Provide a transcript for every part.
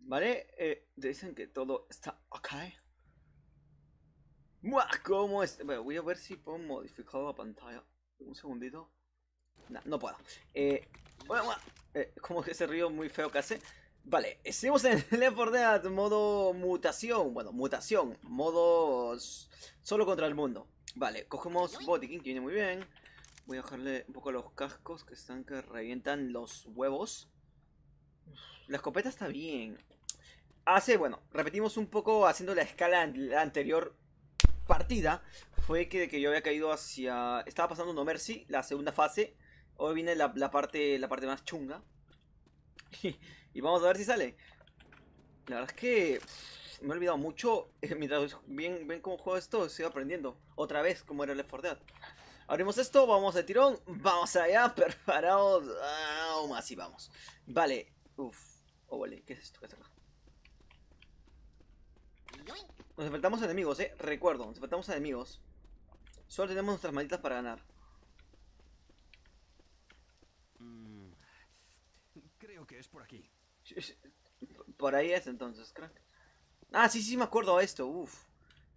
¿Vale? Dicen que todo está ok. ¡Muah! ¿Cómo es? Bueno, voy a ver si puedo modificar la pantalla. Un segundito. No, no puedo. Bueno, bueno, como que ese río muy feo que hace. Vale, estamos en Left 4 Dead modo mutación. Bueno, mutación. Modos solo contra el mundo. Vale, cogemos botiquín, que viene muy bien. Voy a bajarle un poco los cascos que están que revientan los huevos. La escopeta está bien. Bueno, repetimos un poco haciendo la escala la anterior partida. Fue que yo había caído hacia... Estaba pasando No Mercy, la segunda fase. Hoy viene la parte más chunga. Y vamos a ver si sale. La verdad es que me he olvidado mucho. Mientras ven cómo juego esto, estoy aprendiendo. Otra vez cómo era el Left 4 Dead. Abrimos esto, vamos de tirón. Vamos allá, preparados. Aún así vamos. Vale. Uf. Oh, vale. ¿Qué es esto? ¿Qué es acá? Nos enfrentamos a enemigos, recuerdo, nos enfrentamos a enemigos. Solo tenemos nuestras manitas para ganar. Creo que es por aquí. Por ahí es entonces, crack. Ah, sí, sí, me acuerdo de esto. Uf.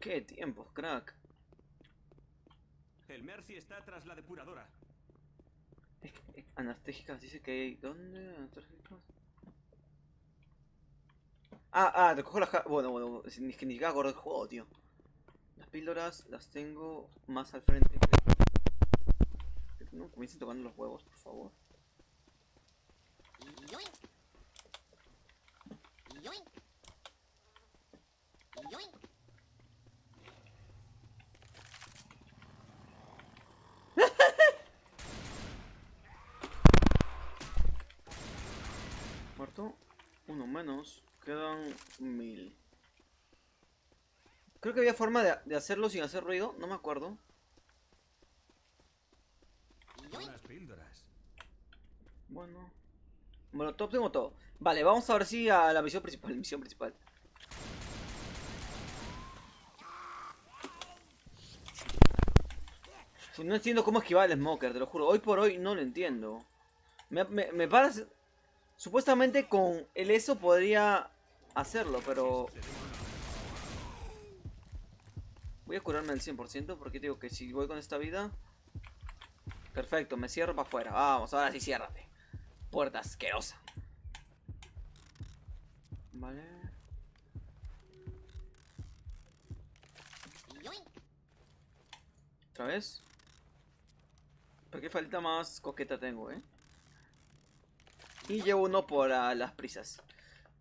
Qué tiempos, crack. El Mercy está tras la depuradora. Anestésicas, dice que hay... ¿Dónde? Anestésicas. Ah, te cojo las... Bueno, es que ni siquiera acuerdo del juego, tío. Las píldoras las tengo más al frente. No comiencen tocando los huevos, por favor. Muerto. Uno menos. Quedan 1000. Creo que había forma de hacerlo sin hacer ruido. No me acuerdo. Unas píldoras. Bueno. Bueno, top tengo todo. Vale, vamos a ver si a la misión principal. Misión principal. No entiendo cómo esquivar el Smoker, te lo juro. Hoy por hoy no lo entiendo. Me parece... Supuestamente con el ESO podría hacerlo, pero... Voy a curarme al 100% porque digo que si voy con esta vida... Perfecto, me cierro para afuera. Vamos, ahora sí ciérrate. Puerta asquerosa. Vale. ¿Otra vez? ¿Por qué falta más coqueta tengo, Y llevo uno por las prisas.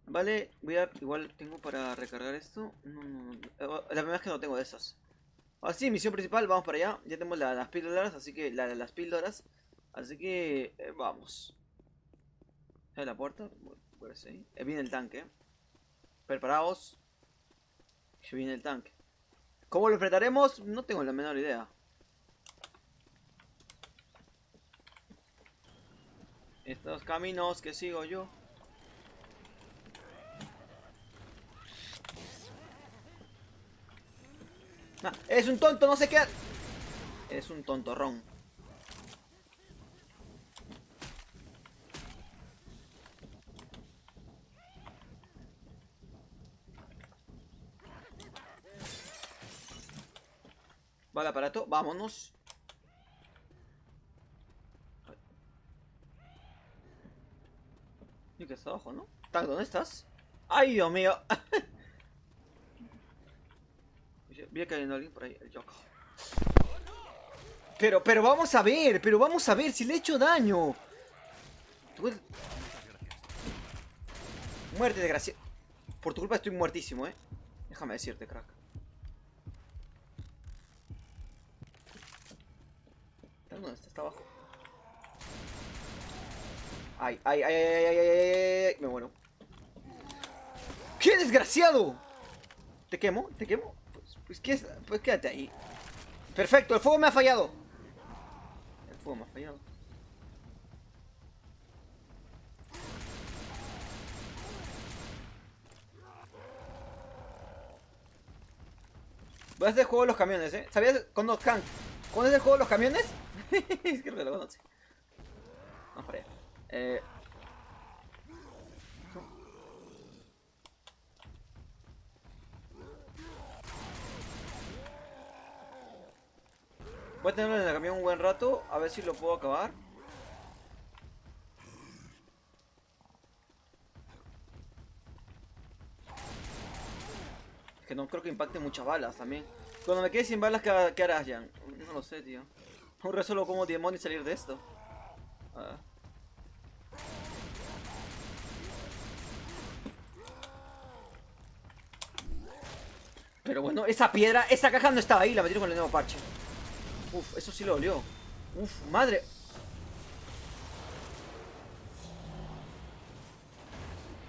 Vale, igual tengo para recargar esto. No. La primera vez que no tengo de esas. Así, misión principal, vamos para allá. Ya tenemos las píldoras, así que las píldoras. Así que vamos. ¿Abre la puerta? Por ahí. Viene el tanque. Preparaos. Que viene el tanque. ¿Cómo lo enfrentaremos? No tengo la menor idea. Estos caminos que sigo yo. Ah, es un tonto, no sé qué. Es un tontorrón. Vale, aparato, vámonos. Y que está abajo, ¿no? ¿Dónde estás? ¡Ay, Dios mío! Vi que hay alguien por ahí, el Yoko. Pero vamos a ver si le he hecho daño. Muerte, desgracia. Por tu culpa estoy muertísimo, Déjame decirte, crack. ¿Dónde está? Está abajo. Ay. Me muero. ¡Qué desgraciado! ¿Te quemo? Pues quédate ahí. Perfecto, el fuego me ha fallado. El fuego me ha fallado. Voy a hacer el juego de los camiones, ¿Sabías cuando Hank? ¿Cuándo es el juego de los camiones? Creo que lo conoce. Vamos para allá. Voy a tenerlo en el camión un buen rato, a ver si lo puedo acabar. Es que no creo que impacte muchas balas también. Cuando me quede sin balas, ¿qué harás, Jan? No lo sé, tío. Aún resuelvo como demonios salir de esto. Ah. Pero bueno, esa piedra, esa caja no estaba ahí, la metieron con el nuevo parche. Uf, eso sí lo dolió. Uf, madre.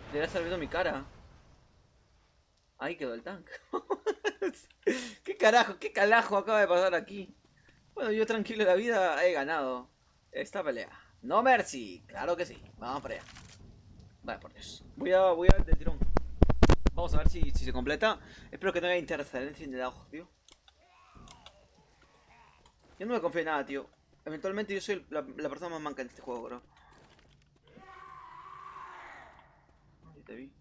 Debería estar viendo mi cara. Ahí quedó el tank. ¿Qué carajo acaba de pasar aquí? Bueno, yo tranquilo de la vida he ganado esta pelea. No mercy, claro que sí. Vamos para allá. Vale, por Dios. Voy a del tirón. Vamos a ver si se completa. Espero que tenga interferencia en el ojo, tío. Yo no me confío en nada, tío. Eventualmente yo soy la persona más manca en este juego, bro. Ahí te vi.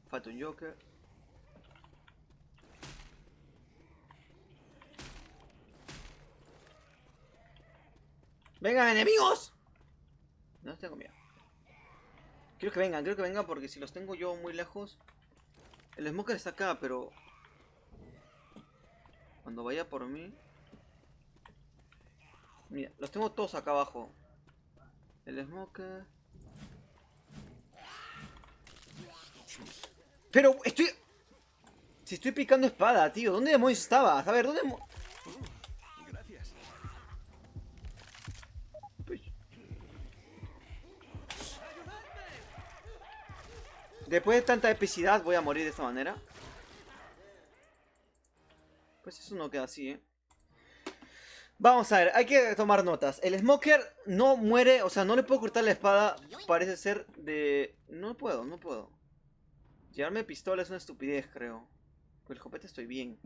Falta un Joker. ¡Vengan, enemigos! No tengo miedo. Quiero que vengan porque si los tengo yo muy lejos. El Smoker está acá, pero cuando vaya por mí. Mira, los tengo todos acá abajo. El Smoker. Pero estoy... Si estoy picando espada, tío. ¿Dónde demonios estabas? A ver, ¿dónde... Gracias. Pues... Después de tanta epicidad voy a morir de esta manera. Pues eso no queda así, ¿eh? Vamos a ver, hay que tomar notas. El Smoker no muere, o sea, no le puedo cortar la espada. Parece ser de... No puedo. Llevarme pistola es una estupidez, creo. Con el escopeta estoy bien.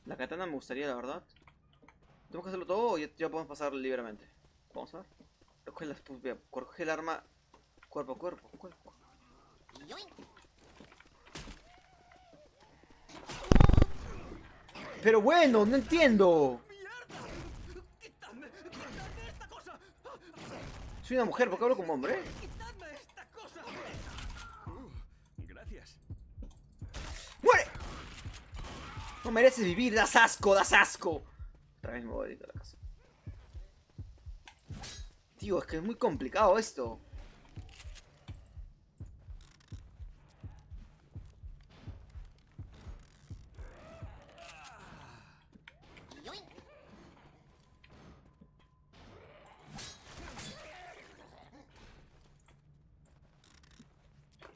La katana me gustaría, la verdad. Tenemos que hacerlo todo o ya podemos pasar libremente. Vamos a ver. Coge el arma cuerpo a cuerpo. Pero bueno, no entiendo. ¡Quitadme esta cosa! Soy una mujer, ¿por qué hablo como hombre? ¡Quitadme esta cosa! Gracias. ¡Muere! No mereces vivir, das asco, das asco. Otra vez me voy a ir a la casa. Tío, es que es muy complicado esto.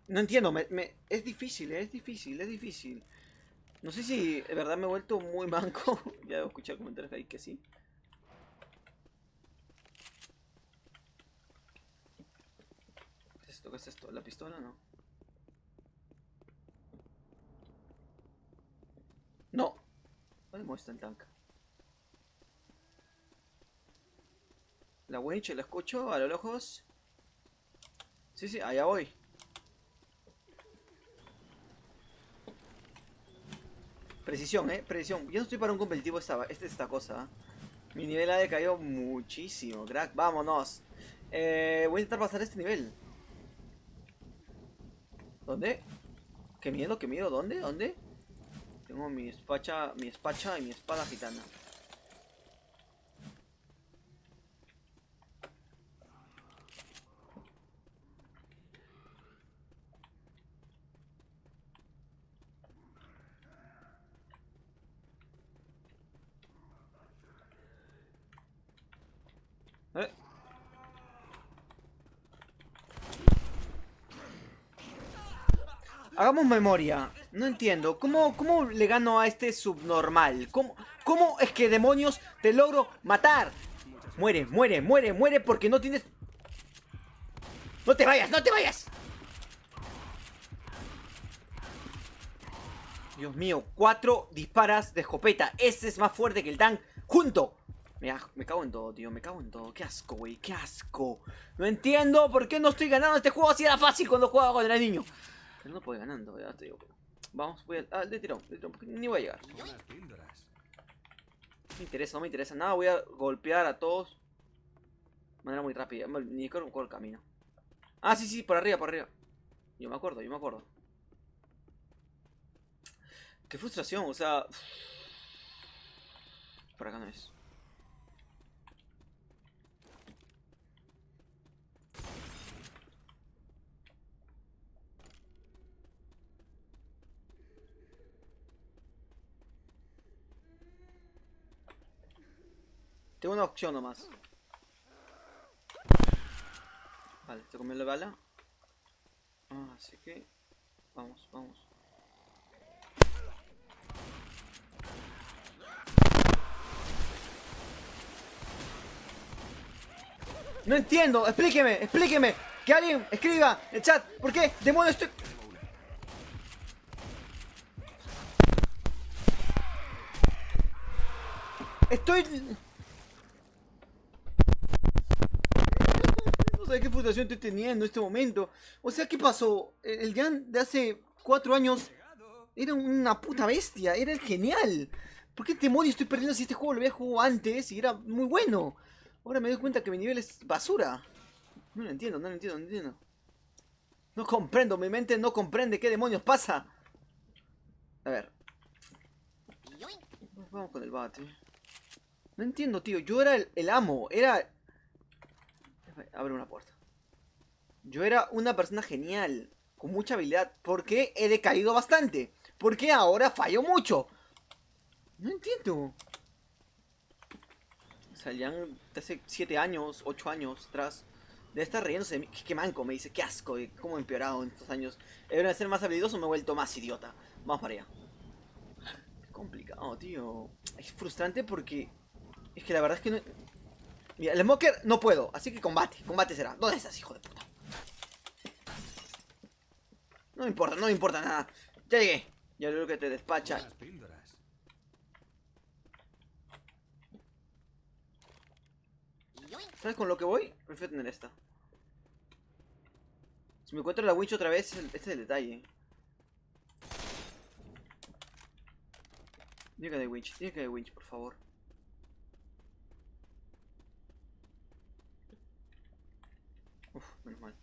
No entiendo, es difícil, es difícil. No sé si de verdad me he vuelto muy manco. Ya debo escuchar comentarios ahí que sí. ¿Qué es esto? ¿Qué es esto? ¿La pistola? No. No. ¿Dónde muestra el tanque? La winch, la escucho a lo lejos. Sí, allá voy. Precisión, precisión. Yo no estoy para un competitivo esta cosa. Mi nivel ha decaído muchísimo, crack. Vámonos. Voy a intentar pasar este nivel. ¿Dónde? Qué miedo, ¿dónde? ¿Dónde? Tengo mi espacha y mi espada gitana. ¿Eh? Hagamos memoria. No entiendo. ¿Cómo le gano a este subnormal? ¿Cómo es que demonios te logro matar? Muere porque no tienes... ¡No te vayas! ¡No te vayas! Dios mío, 4 disparas de escopeta. Ese es más fuerte que el tank junto. Me cago en todo, tío. Me cago en todo. Qué asco, güey. Qué asco. No entiendo por qué no estoy ganando este juego. Así era fácil cuando jugaba cuando era niño. Pero no puedo ir ganando, ya te digo. Vamos, voy a... Ah, de tirón, porque ni voy a llegar. Unas píldoras. No me interesa, no me interesa nada. Voy a golpear a todos. De manera muy rápida. Ni recuerdo el camino. Ah, sí, sí, por arriba, por arriba. Yo me acuerdo, yo me acuerdo. Qué frustración, o sea... Por acá no es. Tengo una opción nomás. Vale, te comió la bala. Ah, así que... Vamos, vamos. No entiendo, explíqueme, explíqueme. Que alguien escriba en el chat. ¿Por qué demonios estoy...? Estoy... No sé qué frustración estoy teniendo en este momento. O sea, ¿qué pasó? El Jan de hace 4 años era una puta bestia, era el genial. ¿Por qué demonios estoy perdiendo si este juego lo había jugado antes y era muy bueno? Ahora me doy cuenta que mi nivel es basura. No lo entiendo, no lo entiendo, no lo entiendo. No comprendo, mi mente no comprende qué demonios pasa. A ver. Vamos con el bate. No entiendo, tío. Yo era el amo. Era... Abre una puerta. Yo era una persona genial. Con mucha habilidad. ¿Por qué he decaído bastante? ¿Por qué ahora fallo mucho? No entiendo. O sea, ya de hace 7 años, 8 años atrás, debe estar riéndose de mí. Qué manco, me dice, qué asco de cómo he empeorado en estos años. ¿He de ser más habilidoso o me he vuelto más idiota? Vamos para allá. Qué complicado, tío. Es frustrante porque... Es que la verdad es que no... Mira, el Smoker no puedo, así que combate. Combate será. ¿Dónde estás, hijo de puta? No me importa nada. Ya llegué. Ya creo que te despacha. Unas píldoras. ¿Sabes con lo que voy? Prefiero tener esta. Si me encuentro la winch otra vez, este es el detalle. Tiene que haber winch, tiene que haber winch, por favor. Uf, menos mal.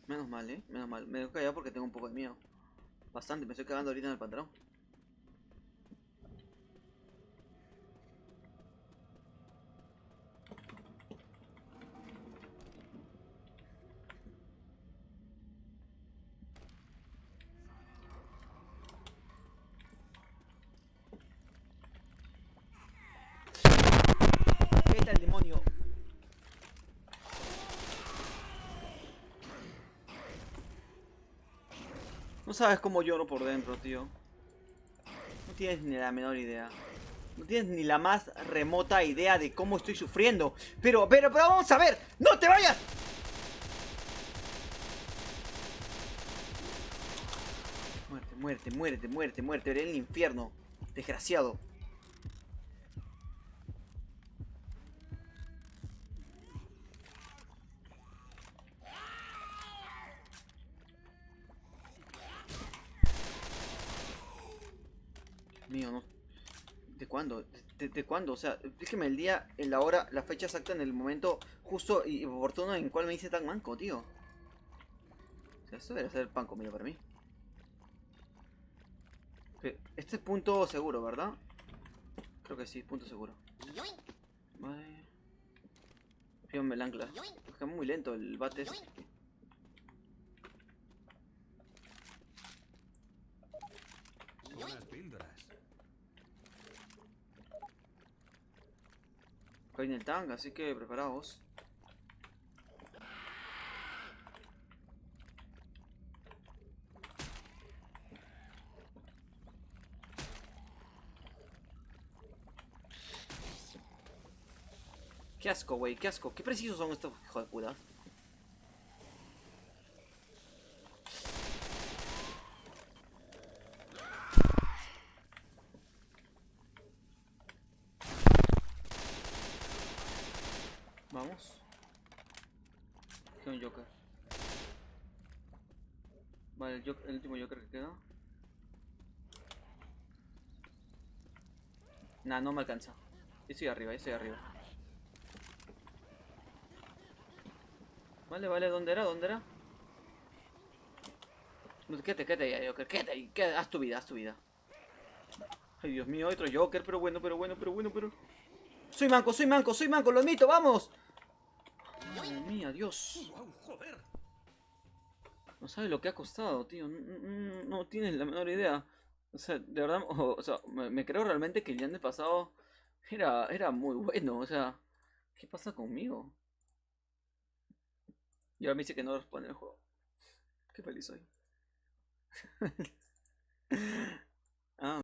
Menos mal, menos mal. Me he callado porque tengo un poco de miedo. Bastante, me estoy cagando ahorita en el pantalón. Vete al demonio. No sabes cómo lloro por dentro, tío. No tienes ni la menor idea. No tienes ni la más remota idea de cómo estoy sufriendo. Pero vamos a ver. ¡No te vayas! Muerte, muerte, muerte, muerte, muerte. Veré el infierno. Desgraciado. Dios mío, no. ¿De cuándo? ¿De cuándo? O sea, dígame el día, la hora, la fecha exacta en el momento justo y oportuno en el cual me hice tan manco, tío. O sea, esto debe ser pan comido para mí. Este es punto seguro, ¿verdad? Creo que sí, punto seguro. Vale. Fíjame el ancla. Es muy lento el bate. Unas píldoras. Cae en el tank, así que preparaos. Qué asco, güey, qué asco. Qué precisos son estos hijos de puta. Vamos. Que un Joker. Vale, el último Joker que queda. Nah, no me alcanza. Yo estoy arriba, yo estoy arriba. Vale, vale, ¿dónde era? ¿Dónde era? No, quédate ahí, Joker, quédate ahí, haz tu vida, haz tu vida. Ay, Dios mío, otro Joker, pero bueno. Soy manco, lo admito, vamos. Madre mía, Dios. Wow, joder. No sabes lo que ha costado, tío. No tienes la menor idea. O sea, de verdad, o sea, me creo realmente que el Jan del pasado era muy bueno. O sea, ¿qué pasa conmigo? Y ahora me dice que no responde el juego. Qué feliz soy. Ah,